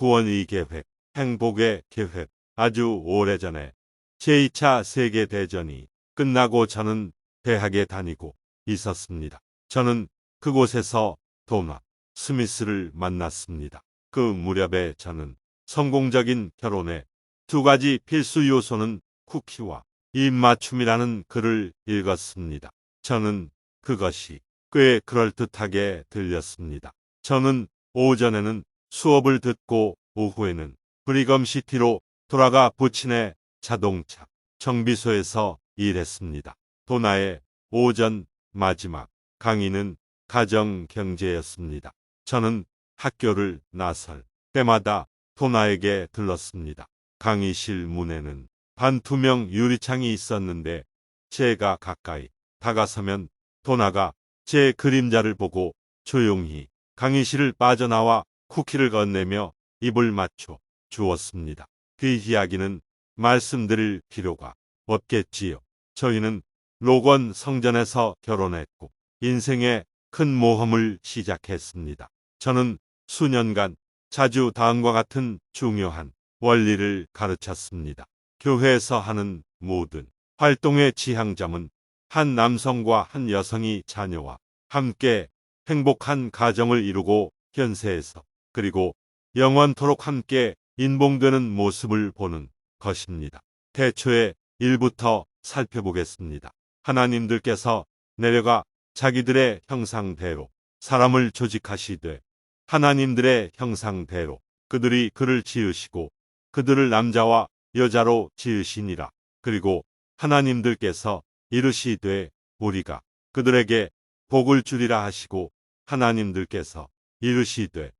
구원의 계획, 행복의 계획. 아주 오래전에 제2차 세계대전이 끝나고 저는 대학에 다니고 있었습니다. 저는 그곳에서 도나 스미스를 만났습니다. 그 무렵에 저는 성공적인 결혼의 두 가지 필수 요소는 쿠키와 입맞춤이라는 글을 읽었습니다. 저는 그것이 꽤 그럴듯하게 들렸습니다. 저는 오전에는 수업을 듣고 오후에는 브리검시티로 돌아가 부친의 자동차 정비소에서 일했습니다. 도나의 오전 마지막 강의는 가정경제였습니다. 저는 학교를 나설 때마다 도나에게 들렀습니다. 강의실 문에는 반투명 유리창이 있었는데 제가 가까이 다가서면 도나가 제 그림자를 보고 조용히 강의실을 빠져나와 쿠키를 건네며 입을 맞춰 주었습니다. 그 이야기는 말씀드릴 필요가 없겠지요. 저희는 로건 성전에서 결혼했고 인생의 큰 모험을 시작했습니다. 저는 수년간 자주 다음과 같은 중요한 원리를 가르쳤습니다. 교회에서 하는 모든 활동의 지향점은 한 남성과 한 여성이 자녀와 함께 행복한 가정을 이루고 현세에서 그리고 영원토록 함께 인봉되는 모습을 보는 것입니다. 태초의 1부터 살펴보겠습니다. 하나님들께서 내려가 자기들의 형상대로 사람을 조직하시되 하나님들의 형상대로 그들이 그를 지으시고 그들을 남자와 여자로 지으시니라. 그리고 하나님들께서 이르시되 우리가 그들에게 복을 주리라 하시고 하나님들께서 이르시되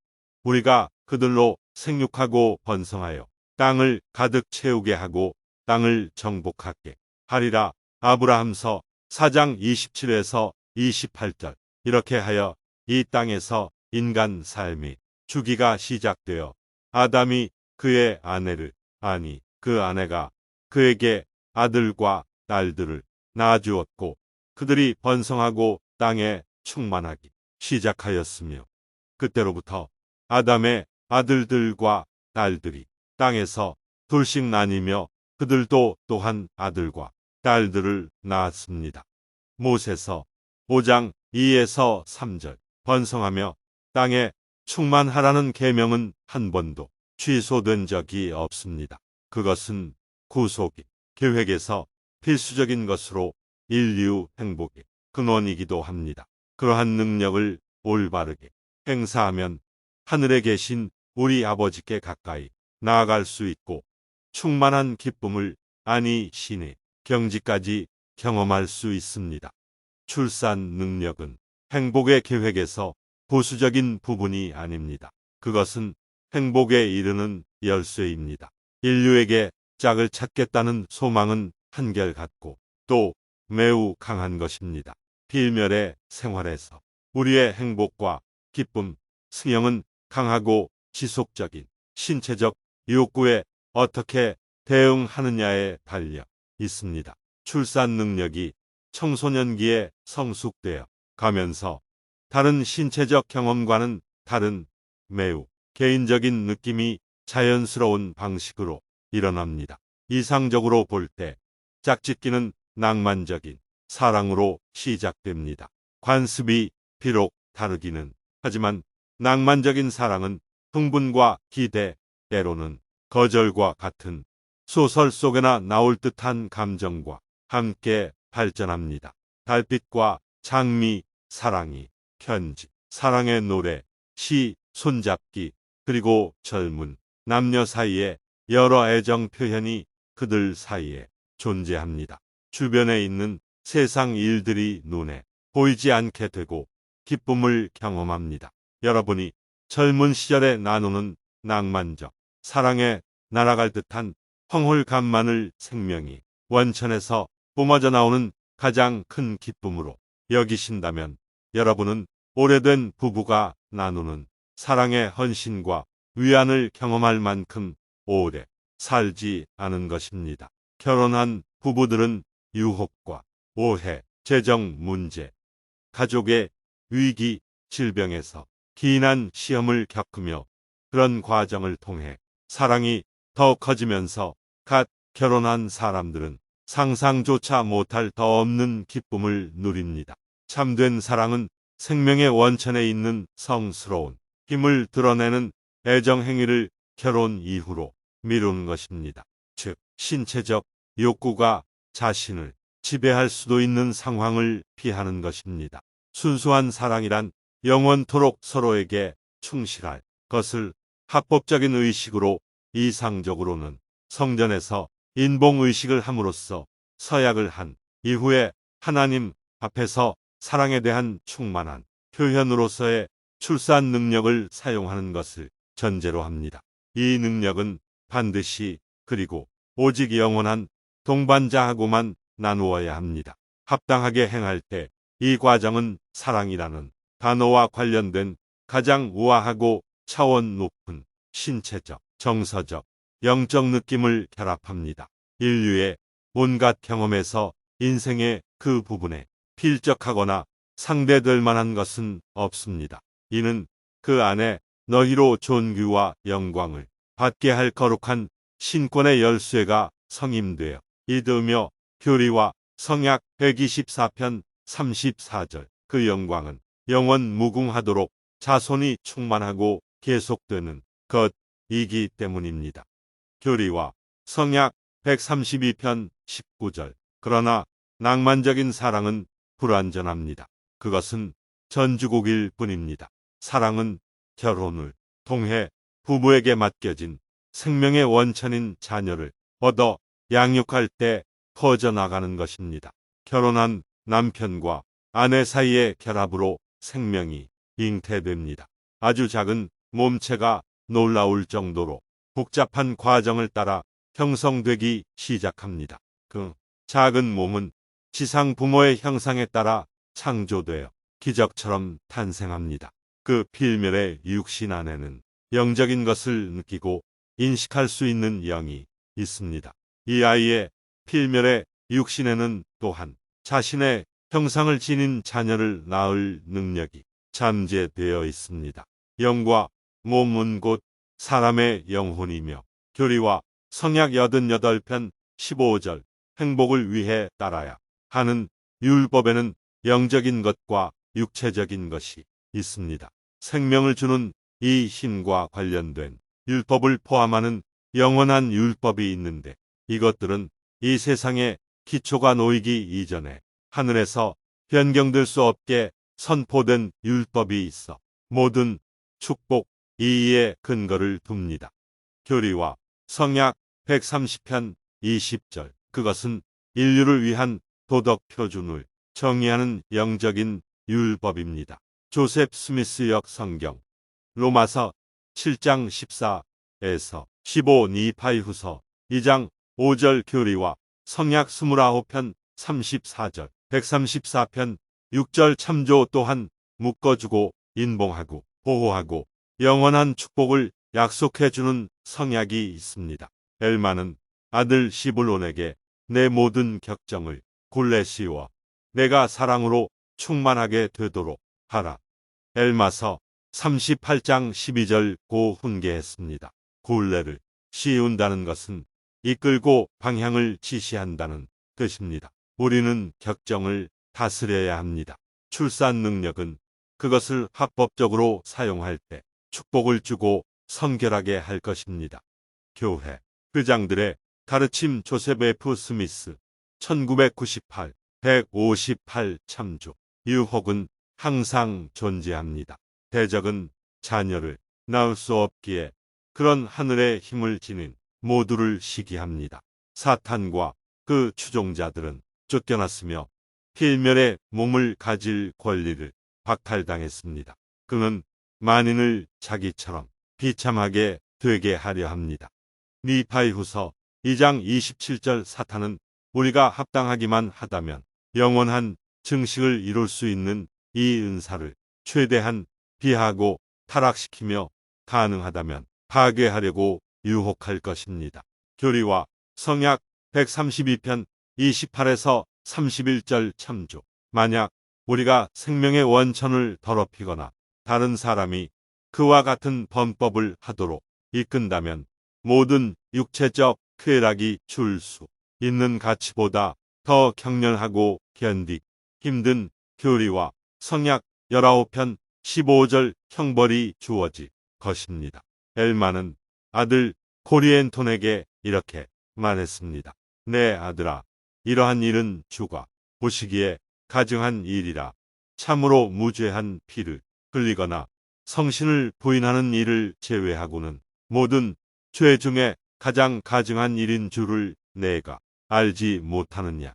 우리가 그들로 생육하고 번성하여 땅을 가득 채우게 하고 땅을 정복하게 하리라. 아브라함서 4장 27에서 28절. 이렇게 하여 이 땅에서 인간 삶이 주기가 시작되어 아담이 그의 아내를 아니 그 아내가 그에게 아들과 딸들을 낳아주었고 그들이 번성하고 땅에 충만하기 시작하였으며 그때로부터 아담의 아들들과 딸들이 땅에서 둘씩 나뉘며 그들도 또한 아들과 딸들을 낳았습니다. 모세서 5장 2에서 3절. 번성하며 땅에 충만하라는 계명은 한 번도 취소된 적이 없습니다. 그것은 구속의 계획에서 필수적인 것으로 인류 행복의 근원이기도 합니다. 그러한 능력을 올바르게 행사하면 하늘에 계신 우리 아버지께 가까이 나아갈 수 있고 충만한 기쁨을 아니 신의 경지까지 경험할 수 있습니다. 출산 능력은 행복의 계획에서 부수적인 부분이 아닙니다. 그것은 행복에 이르는 열쇠입니다. 인류에게 짝을 찾겠다는 소망은 한결같고 또 매우 강한 것입니다. 필멸의 생활에서 우리의 행복과 기쁨, 승영은 강하고 지속적인 신체적 욕구에 어떻게 대응하느냐에 달려 있습니다. 출산 능력이 청소년기에 성숙되어 가면서 다른 신체적 경험과는 다른 매우 개인적인 느낌이 자연스러운 방식으로 일어납니다. 이상적으로 볼 때 짝짓기는 낭만적인 사랑으로 시작됩니다. 관습이 비록 다르기는 하지만 낭만적인 사랑은 흥분과 기대, 때로는 거절과 같은 소설 속에나 나올 듯한 감정과 함께 발전합니다. 달빛과 장미, 사랑이, 편지, 사랑의 노래, 시, 손잡기, 그리고 젊은 남녀 사이에 여러 애정 표현이 그들 사이에 존재합니다. 주변에 있는 세상 일들이 눈에 보이지 않게 되고 기쁨을 경험합니다. 여러분이 젊은 시절에 나누는 낭만적 사랑에 날아갈 듯한 황홀감만을 생명이 원천에서 뿜어져 나오는 가장 큰 기쁨으로 여기신다면 여러분은 오래된 부부가 나누는 사랑의 헌신과 위안을 경험할 만큼 오래 살지 않은 것입니다. 결혼한 부부들은 유혹과 오해, 재정 문제, 가족의 위기, 질병에서 기인한 시험을 겪으며 그런 과정을 통해 사랑이 더 커지면서 갓 결혼한 사람들은 상상조차 못할 더 없는 기쁨을 누립니다. 참된 사랑은 생명의 원천에 있는 성스러운 힘을 드러내는 애정 행위를 결혼 이후로 미루는 것입니다. 즉, 신체적 욕구가 자신을 지배할 수도 있는 상황을 피하는 것입니다. 순수한 사랑이란 영원토록 서로에게 충실할 것을 합법적인 의식으로, 이상적으로는 성전에서 인봉의식을 함으로써 서약을 한 이후에 하나님 앞에서 사랑에 대한 충만한 표현으로서의 출산 능력을 사용하는 것을 전제로 합니다. 이 능력은 반드시 그리고 오직 영원한 동반자하고만 나누어야 합니다. 합당하게 행할 때 이 과정은 사랑이라는 단어와 관련된 가장 우아하고 차원 높은 신체적, 정서적, 영적 느낌을 결합합니다. 인류의 온갖 경험에서 인생의 그 부분에 필적하거나 상대될 만한 것은 없습니다. 이는 그 안에 너희로 존귀와 영광을 받게 할 거룩한 신권의 열쇠가 성임되어 이으며 교리와 성약 124편 34절 그 영광은 영원 무궁하도록 자손이 충만하고 계속되는 것이기 때문입니다. 교리와 성약 132편 19절 그러나 낭만적인 사랑은 불완전합니다. 그것은 전주곡일 뿐입니다. 사랑은 결혼을 통해 부부에게 맡겨진 생명의 원천인 자녀를 얻어 양육할 때 퍼져나가는 것입니다. 결혼한 남편과 아내 사이의 결합으로 생명이 잉태됩니다. 아주 작은 몸체가 놀라울 정도로 복잡한 과정을 따라 형성되기 시작합니다. 그 작은 몸은 지상 부모의 형상에 따라 창조되어 기적처럼 탄생합니다. 그 필멸의 육신 안에는 영적인 것을 느끼고 인식할 수 있는 영이 있습니다. 이 아이의 필멸의 육신에는 또한 자신의 형상을 지닌 자녀를 낳을 능력이 잠재되어 있습니다. 영과 몸은 곧 사람의 영혼이며 교리와 성약 88편 15절 행복을 위해 따라야 하는 율법에는 영적인 것과 육체적인 것이 있습니다. 생명을 주는 이 힘과 관련된 율법을 포함하는 영원한 율법이 있는데 이것들은 이 세상에 기초가 놓이기 이전에 하늘에서 변경될 수 없게 선포된 율법이 있어 모든 축복 이의의 근거를 둡니다. 교리와 성약 130편 20절 그것은 인류를 위한 도덕 표준을 정의하는 영적인 율법입니다. 조셉 스미스역 성경 로마서 7장 14에서 15 니파이후서 2장 5절 교리와 성약 29편 34절 134편 6절 참조 또한 묶어주고 인봉하고 보호하고 영원한 축복을 약속해주는 성약이 있습니다. 엘마는 아들 시블론에게 내 모든 격정을 굴레 씌워 내가 사랑으로 충만하게 되도록 하라. 엘마서 38장 12절 고 훈계했습니다. 굴레를 씌운다는 것은 이끌고 방향을 지시한다는 뜻입니다. 우리는 격정을 다스려야 합니다. 출산 능력은 그것을 합법적으로 사용할 때 축복을 주고 성결하게 할 것입니다. 교회 회장들의 가르침 조셉 F. 스미스 1998 158 참조 유혹은 항상 존재합니다. 대적은 자녀를 낳을 수 없기에 그런 하늘의 힘을 지닌 모두를 시기합니다. 사탄과 그 추종자들은 쫓겨났으며 필멸의 몸을 가질 권리를 박탈당했습니다. 그는 만인을 자기처럼 비참하게 되게 하려 합니다. 니파이후서 2장 27절 사탄은 우리가 합당하기만 하다면 영원한 증식을 이룰 수 있는 이 은사를 최대한 비하고 타락시키며 가능하다면 파괴하려고 유혹할 것입니다. 교리와 성약 132편 28에서 31절 참조 만약 우리가 생명의 원천을 더럽히거나 다른 사람이 그와 같은 범법을 하도록 이끈다면 모든 육체적 쾌락이 줄 수 있는 가치보다 더 격렬하고 견디기 힘든 교리와 성약 19편 15절 형벌이 주어질 것입니다. 엘마는 아들 코리엔톤에게 이렇게 말했습니다. 내 아들아, 이러한 일은 주가 보시기에 가증한 일이라. 참으로 무죄한 피를 흘리거나 성신을 부인하는 일을 제외하고는 모든 죄 중에 가장 가증한 일인 줄을 내가 알지 못하느냐.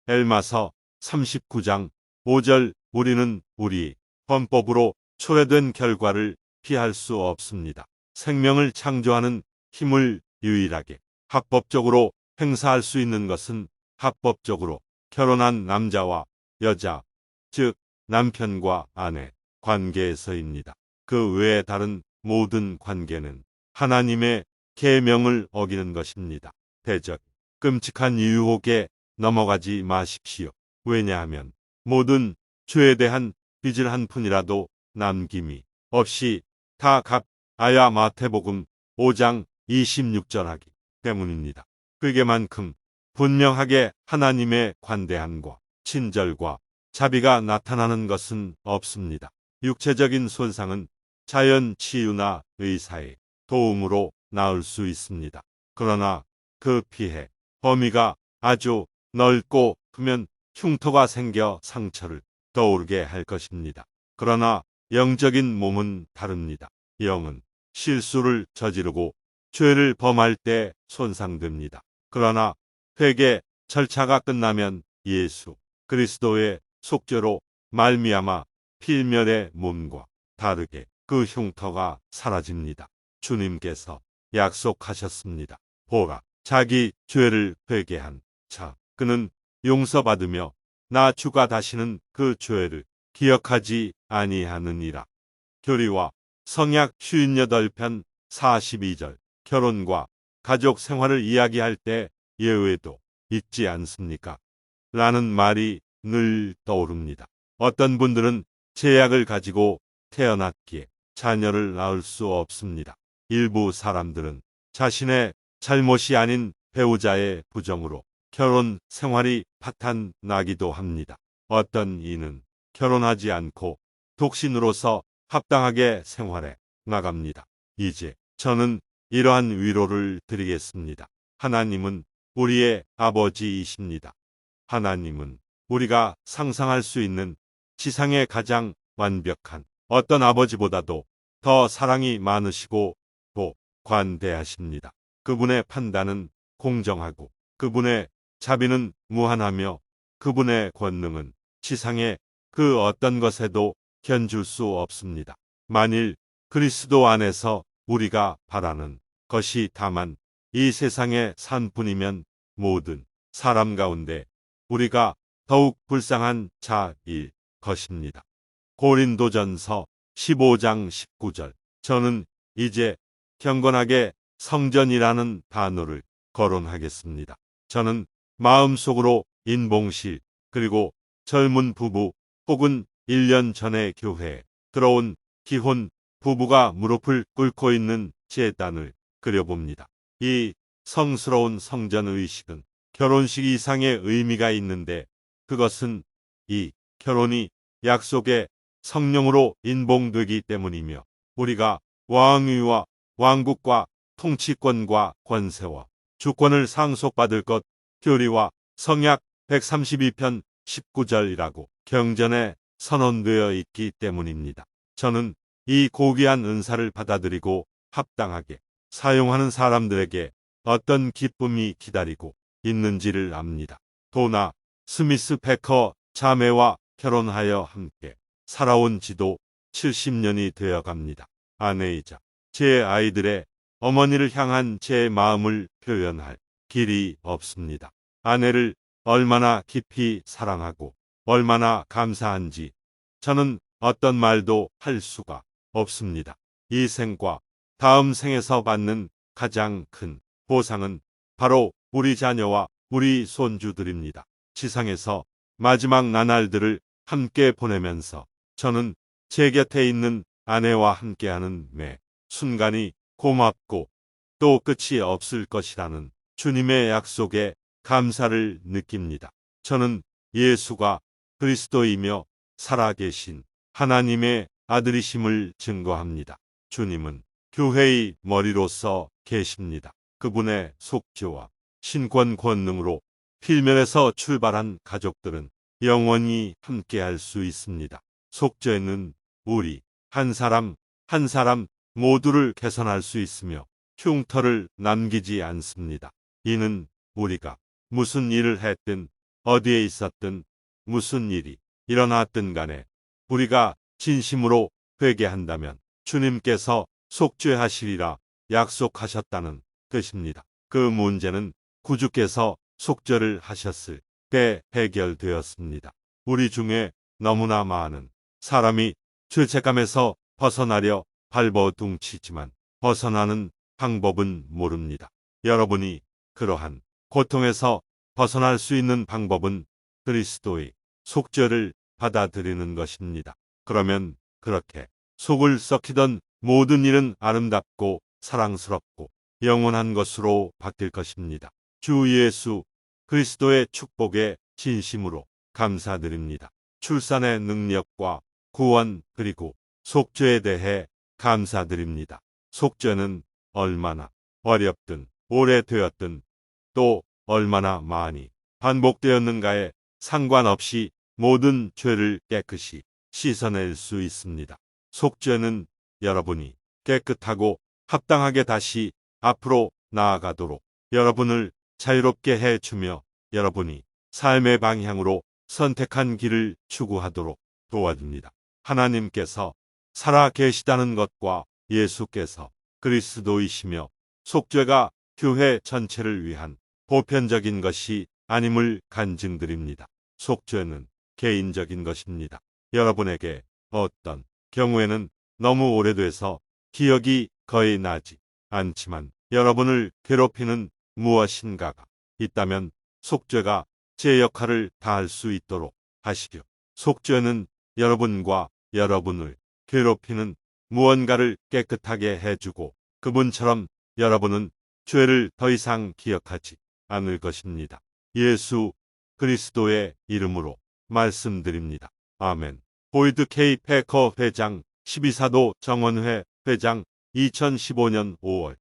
엘마서 39장 5절. 우리는 우리 범법으로 초래된 결과를 피할 수 없습니다. 생명을 창조하는 힘을 유일하게 합법적으로 행사할 수 있는 것은 합법적으로 결혼한 남자와 여자, 즉 남편과 아내 관계에서입니다. 그 외의 다른 모든 관계는 하나님의 계명을 어기는 것입니다. 대적, 끔찍한 유혹에 넘어가지 마십시오. 왜냐하면 모든 죄에 대한 빚을 한 푼이라도 남김이 없이 다 갚아야 마태복음 5장 26절 하기 때문입니다. 그게만큼 분명하게 하나님의 관대함과 친절과 자비가 나타나는 것은 없습니다. 육체적인 손상은 자연 치유나 의사의 도움으로 나을 수 있습니다. 그러나 그 피해 범위가 아주 넓고 크면 흉터가 생겨 상처를 떠오르게 할 것입니다. 그러나 영적인 몸은 다릅니다. 영은 실수를 저지르고 죄를 범할 때 손상됩니다. 그러나 회개 절차가 끝나면 예수 그리스도의 속죄로 말미암아 필멸의 몸과 다르게 그 흉터가 사라집니다. 주님께서 약속하셨습니다. 보라, 자기 죄를 회개한 자 그는 용서받으며 나 주가 다시는 그 죄를 기억하지 아니하느니라. 교리와 성약 58편 42절. 결혼과 가족 생활을 이야기할 때 예외도 있지 않습니까? 라는 말이 늘 떠오릅니다. 어떤 분들은 제약을 가지고 태어났기에 자녀를 낳을 수 없습니다. 일부 사람들은 자신의 잘못이 아닌 배우자의 부정으로 결혼 생활이 파탄 나기도 합니다. 어떤 이는 결혼하지 않고 독신으로서 합당하게 생활해 나갑니다. 이제 저는 이러한 위로를 드리겠습니다. 하나님은 우리의 아버지이십니다. 하나님은 우리가 상상할 수 있는 지상의 가장 완벽한 어떤 아버지보다도 더 사랑이 많으시고 또 관대하십니다. 그분의 판단은 공정하고 그분의 자비는 무한하며 그분의 권능은 지상의 그 어떤 것에도 견줄 수 없습니다. 만일 그리스도 안에서 우리가 바라는 것이 다만 이 세상의 산뿐이면 모든 사람 가운데 우리가 더욱 불쌍한 자일 것입니다. 고린도전서 15장 19절. 저는 이제 경건하게 성전이라는 단어를 거론하겠습니다. 저는 마음속으로 인봉실 그리고 젊은 부부 혹은 1년 전에 교회에 들어온 기혼 부부가 무릎을 꿇고 있는 제단을 그려봅니다. 이 성스러운 성전 의식은 결혼식 이상의 의미가 있는데 그것은 이 결혼이 약속의 성령으로 인봉되기 때문이며 우리가 왕위와 왕국과 통치권과 권세와 주권을 상속받을 것 교리와 성약 132편 19절이라고 경전에 선언되어 있기 때문입니다. 저는 이 고귀한 은사를 받아들이고 합당하게 사용하는 사람들에게 어떤 기쁨이 기다리고 있는지를 압니다. 도나 스미스 패커 자매와 결혼하여 함께 살아온 지도 70년이 되어 갑니다. 아내이자 제 아이들의 어머니를 향한 제 마음을 표현할 길이 없습니다. 아내를 얼마나 깊이 사랑하고 얼마나 감사한지 저는 어떤 말도 할 수가 없습니다. 이 생과 다음 생에서 받는 가장 큰 보상은 바로 우리 자녀와 우리 손주들입니다. 지상에서 마지막 나날들을 함께 보내면서 저는 제 곁에 있는 아내와 함께하는 매 순간이 고맙고 또 끝이 없을 것이라는 주님의 약속에 감사를 느낍니다. 저는 예수가 그리스도이며 살아계신 하나님의 아들이심을 증거합니다. 주님은 교회의 머리로서 계십니다. 그분의 속죄와 신권 권능으로 필면에서 출발한 가족들은 영원히 함께할 수 있습니다. 속죄는 우리 한 사람 한 사람 모두를 개선할 수 있으며 흉터를 남기지 않습니다. 이는 우리가 무슨 일을 했든 어디에 있었든 무슨 일이 일어났든 간에 우리가 진심으로 회개한다면 주님께서 속죄하시리라 약속하셨다는 뜻입니다. 그 문제는 구주께서 속죄를 하셨을 때 해결되었습니다. 우리 중에 너무나 많은 사람이 죄책감에서 벗어나려 발버둥치지만 벗어나는 방법은 모릅니다. 여러분이 그러한 고통에서 벗어날 수 있는 방법은 그리스도의 속죄를 받아들이는 것입니다. 그러면 그렇게 속을 썩히던 모든 일은 아름답고 사랑스럽고 영원한 것으로 바뀔 것입니다. 주 예수 그리스도의 축복에 진심으로 감사드립니다. 출산의 능력과 구원 그리고 속죄에 대해 감사드립니다. 속죄는 얼마나 어렵든 오래되었든 또 얼마나 많이 반복되었는가에 상관없이 모든 죄를 깨끗이 씻어낼 수 있습니다. 속죄는 여러분이 깨끗하고 합당하게 다시 앞으로 나아가도록 여러분을 자유롭게 해주며 여러분이 삶의 방향으로 선택한 길을 추구하도록 도와줍니다. 하나님께서 살아 계시다는 것과 예수께서 그리스도이시며 속죄가 교회 전체를 위한 보편적인 것이 아님을 간증드립니다. 속죄는 개인적인 것입니다. 여러분에게 어떤 경우에는 너무 오래돼서 기억이 거의 나지 않지만 여러분을 괴롭히는 무엇인가가 있다면 속죄가 제 역할을 다할 수 있도록 하시려. 속죄는 여러분과 여러분을 괴롭히는 무언가를 깨끗하게 해주고 그분처럼 여러분은 죄를 더 이상 기억하지 않을 것입니다. 예수 그리스도의 이름으로 말씀드립니다. 아멘. 보이드 K 패커 회장 12사도 정원회 회장 2015년 5월